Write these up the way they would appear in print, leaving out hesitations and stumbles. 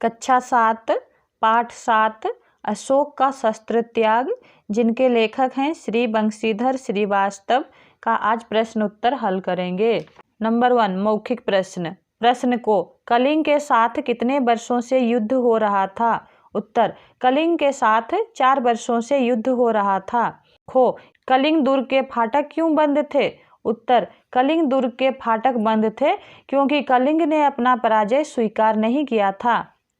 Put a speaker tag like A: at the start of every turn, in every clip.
A: कक्षा 7 पाठ 7 अशोक का शस्त्र त्याग, जिनके लेखक हैं श्री बंशीधर श्रीवास्तव, का आज प्रश्न उत्तर हल करेंगे। नंबर 1 मौखिक प्रश्न। प्रश्न को कलिंग के साथ कितने वर्षों से युद्ध हो रहा था? उत्तर कलिंग के साथ 4 वर्षों से युद्ध हो रहा था। खो कलिंग दुर्ग के फाटक क्यों बंद थे? उत्तर कलिंग दुर्ग के फाटक बंद थे क्योंकि कलिंग ने अपना पराजय स्वीकार नहीं किया था।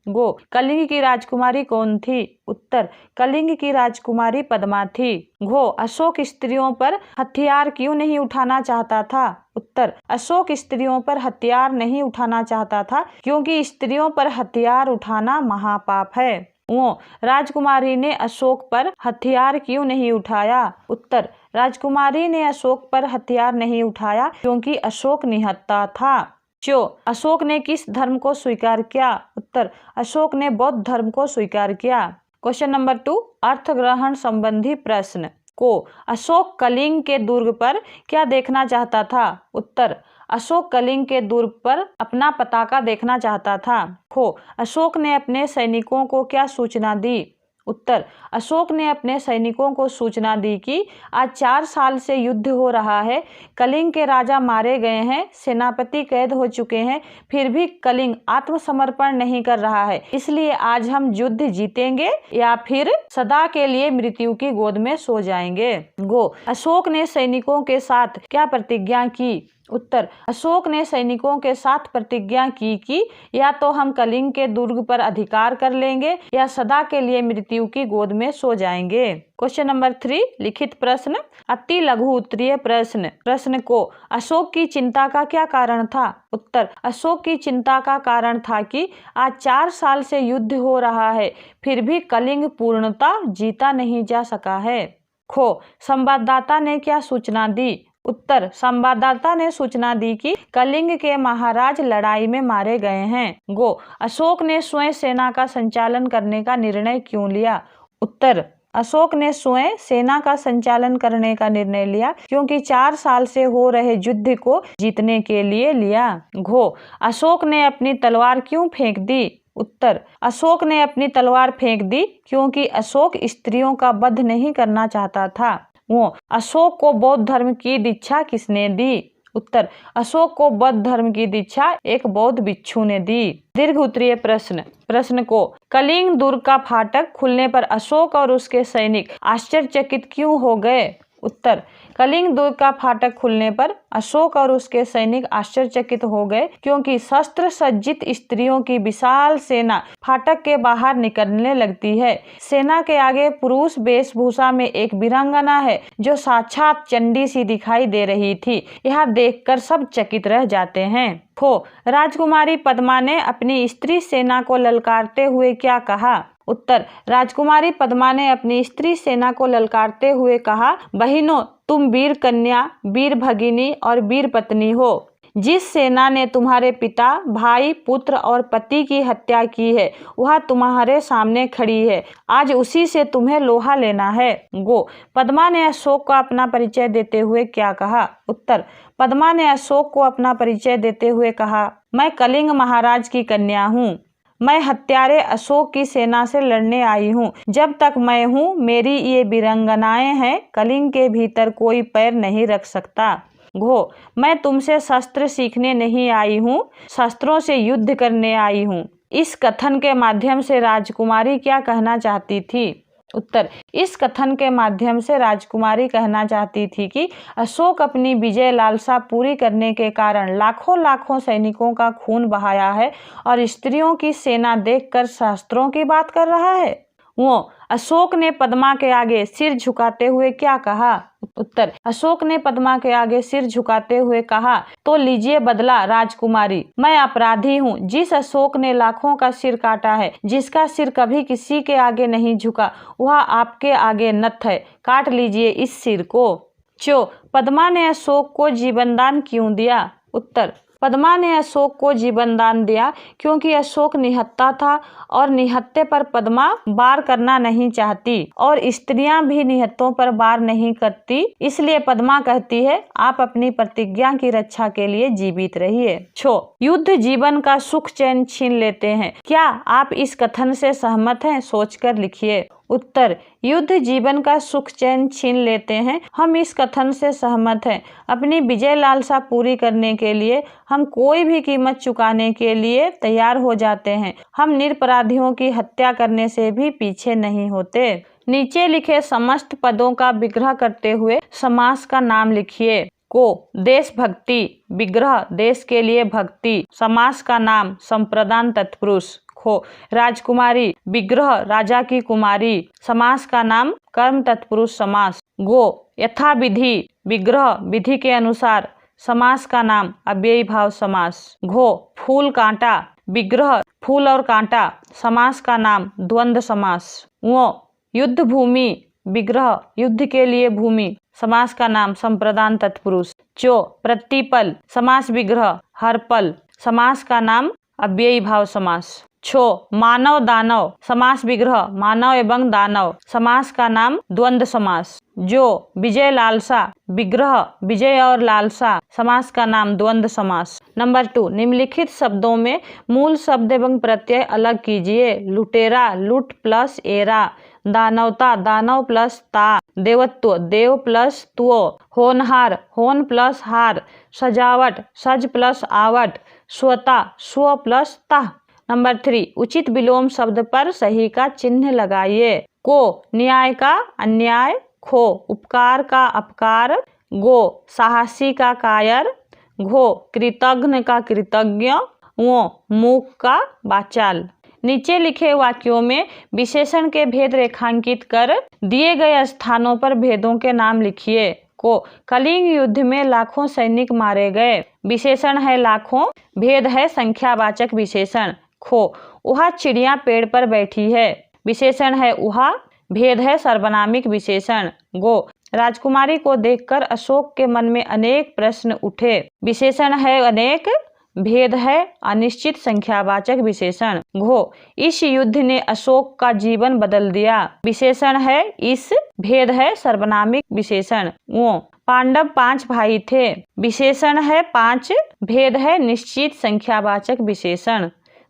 A: गो कलिंग की राजकुमारी कौन थी? उत्तर कलिंग की राजकुमारी पद्मा थी। घो अशोक स्त्रियों पर हथियार क्यों नहीं उठाना चाहता था? उत्तर अशोक स्त्रियों पर हथियार नहीं उठाना चाहता था क्योंकि स्त्रियों पर हथियार उठाना महापाप है। वो राजकुमारी ने अशोक पर हथियार क्यों नहीं उठाया? उत्तर राजकुमारी ने अशोक पर हथियार नहीं उठाया क्योंकि अशोक निहत्था था। चो अशोक ने किस धर्म को स्वीकार किया? उत्तर अशोक ने बौद्ध धर्म को स्वीकार किया। क्वेश्चन नंबर 2 अर्थ ग्रहण संबंधी प्रश्न को अशोक कलिंग के दुर्ग पर क्या देखना चाहता था? उत्तर अशोक कलिंग के दुर्ग पर अपना पताका देखना चाहता था। खो अशोक ने अपने सैनिकों को क्या सूचना दी? उत्तर अशोक ने अपने सैनिकों को सूचना दी कि आज 4 साल से युद्ध हो रहा है, कलिंग के राजा मारे गए हैं, सेनापति कैद हो चुके हैं, फिर भी कलिंग आत्मसमर्पण नहीं कर रहा है, इसलिए आज हम युद्ध जीतेंगे या फिर सदा के लिए मृत्यु की गोद में सो जाएंगे। गो अशोक ने सैनिकों के साथ क्या प्रतिज्ञा की? उत्तर अशोक ने सैनिकों के साथ प्रतिज्ञा की कि या तो हम कलिंग के दुर्ग पर अधिकार कर लेंगे या सदा के लिए मृत्यु की गोद में सो जाएंगे। क्वेश्चन नंबर 3 लिखित प्रश्न अति लघु उत्तरीय प्रश्न। प्रश्न को अशोक की चिंता का क्या कारण था? उत्तर अशोक की चिंता का कारण था कि आज 4 साल से युद्ध हो रहा है, फिर भी कलिंग पूर्णतः जीता नहीं जा सका है। खो संवाददाता ने क्या सूचना दी? उत्तर संवाददाता ने सूचना दी कि कलिंग के महाराज लड़ाई में मारे गए हैं। गो अशोक ने स्वयं सेना का संचालन करने का निर्णय क्यों लिया? उत्तर अशोक ने स्वयं सेना का संचालन करने का निर्णय लिया क्योंकि 4 साल से हो रहे युद्ध को जीतने के लिए लिया। घो अशोक ने अपनी तलवार क्यों फेंक दी? उत्तर अशोक ने अपनी तलवार फेंक दी क्योंकि अशोक स्त्रियों का वध नहीं करना चाहता था। वो अशोक को बौद्ध धर्म की दीक्षा किसने दी? उत्तर अशोक को बौद्ध धर्म की दीक्षा एक बौद्ध भिक्षु ने दी। दीर्घ उत्तरीय प्रश्न। प्रश्न को कलिंग दुर्ग का फाटक खुलने पर अशोक और उसके सैनिक आश्चर्यचकित क्यों हो गए? उत्तर कलिंग दुर्ग का फाटक खुलने पर अशोक और उसके सैनिक आश्चर्यचकित हो गए क्योंकि शस्त्र सज्जित स्त्रियों की विशाल सेना फाटक के बाहर निकलने लगती है। सेना के आगे पुरुष वेशभूषा में एक वीरांगना है जो साक्षात चंडी सी दिखाई दे रही थी। यह देखकर सब चकित रह जाते हैं। खो राजकुमारी पद्मा ने अपनी स्त्री सेना को ललकारते हुए क्या कहा? उत्तर राजकुमारी पद्मा ने अपनी स्त्री सेना को ललकारते हुए कहा, बहिनों तुम वीर कन्या, वीर भगिनी और वीर पत्नी हो। जिस सेना ने तुम्हारे पिता, भाई, पुत्र और पति की हत्या की है वह तुम्हारे सामने खड़ी है। आज उसी से तुम्हें लोहा लेना है। गो पद्मा ने अशोक को अपना परिचय देते हुए क्या कहा? उत्तर पद्मा ने अशोक को अपना परिचय देते हुए कहा, मैं कलिंग महाराज की कन्या हूँ। मैं हत्यारे अशोक की सेना से लड़ने आई हूँ। जब तक मैं हूँ मेरी ये वीरांगनाएं हैं, कलिंग के भीतर कोई पैर नहीं रख सकता। घो मैं तुमसे शस्त्र सीखने नहीं आई हूँ, शस्त्रों से युद्ध करने आई हूँ। इस कथन के माध्यम से राजकुमारी क्या कहना चाहती थी? उत्तर इस कथन के माध्यम से राजकुमारी कहना चाहती थी कि अशोक अपनी विजय लालसा पूरी करने के कारण लाखों लाखों सैनिकों का खून बहाया है और स्त्रियों की सेना देखकर शास्त्रों की बात कर रहा है। वो अशोक ने पद्मा के आगे सिर झुकाते हुए क्या कहा? उत्तर अशोक ने पद्मा के आगे सिर झुकाते हुए कहा, तो लीजिए बदला राजकुमारी, मैं अपराधी हूँ। जिस अशोक ने लाखों का सिर काटा है, जिसका सिर कभी किसी के आगे नहीं झुका, वह आपके आगे नत है। काट लीजिए इस सिर को। चो पद्मा ने अशोक को जीवनदान क्यों दिया? उत्तर पद्मा ने अशोक को जीवन दान दिया क्योंकि अशोक निहत्था था और निहत्थे पर पद्मा वार करना नहीं चाहती और स्त्रियां भी निहत्थों पर वार नहीं करती। इसलिए पद्मा कहती है आप अपनी प्रतिज्ञा की रक्षा के लिए जीवित रहिए। 6 युद्ध जीवन का सुख चैन छीन लेते हैं। क्या आप इस कथन से सहमत हैं? सोचकर लिखिए। उत्तर, युद्ध जीवन का सुख चैन छीन लेते हैं। हम इस कथन से सहमत हैं। अपनी विजय लालसा पूरी करने के लिए हम कोई भी कीमत चुकाने के लिए तैयार हो जाते हैं। हम निरपराधियों की हत्या करने से भी पीछे नहीं होते। नीचे लिखे समस्त पदों का विग्रह करते हुए समास का नाम लिखिए। को देशभक्ति, विग्रह देश के लिए भक्ति, समास का नाम संप्रदान तत्पुरुष। खो राजकुमारी, विग्रह राजा की कुमारी, समास का नाम कर्म तत्पुरुष समास। गो यथाविधि, विग्रह विधि के अनुसार, समास का नाम अव्ययी भाव समास। घो फूल कांटा, विग्रह फूल और कांटा, समास का नाम द्वंद्व समास। वो युद्ध भूमि, विग्रह युद्ध के लिए भूमि, समास का नाम संप्रदान तत्पुरुष। चो प्रतिपल, समास विग्रह हर पल, समास का नाम अव्ययी भाव समास। छो मानव दानव, समास विग्रह मानव एवं दानव, समास का नाम द्वंद्व समास। जो विजय लालसा, विग्रह विजय और लालसा, समास का नाम द्वंद्व समास। नंबर 2 निम्नलिखित शब्दों में मूल शब्द एवं प्रत्यय अलग कीजिए। लुटेरा, लुट प्लस एरा, दानवता, दानव प्लस ता, देवत्व, देव प्लस त्व, होनहार, होन प्लस हार, सजावट, सज प्लस आवट, स्वता, स्व प्लस ता। नंबर 3 उचित विलोम शब्द पर सही का चिन्ह लगाइए। को न्याय का अन्याय, खो उपकार का अपकार, गो साहसी का कायर, घो कृतघ्न का कृतज्ञ, वो मूक का वाचाल। नीचे लिखे वाक्यों में विशेषण के भेद रेखांकित कर दिए गए स्थानों पर भेदों के नाम लिखिए। को कलिंग युद्ध में लाखों सैनिक मारे गए, विशेषण है लाखों, भेद है संख्यावाचक विशेषण। खो उहा चिड़िया पेड़ पर बैठी है, विशेषण है उहा, भेद है सर्वनामिक विशेषण। गो राजकुमारी को देखकर अशोक के मन में अनेक प्रश्न उठे, विशेषण है अनेक, भेद है अनिश्चित संख्यावाचक विशेषण। घो इस युद्ध ने अशोक का जीवन बदल दिया, विशेषण है इस, भेद है सर्वनामिक विशेषण। वो पांडव 5 भाई थे, विशेषण है 5, भेद है निश्चित संख्यावाचक विशेषण।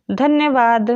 A: धन्यवाद।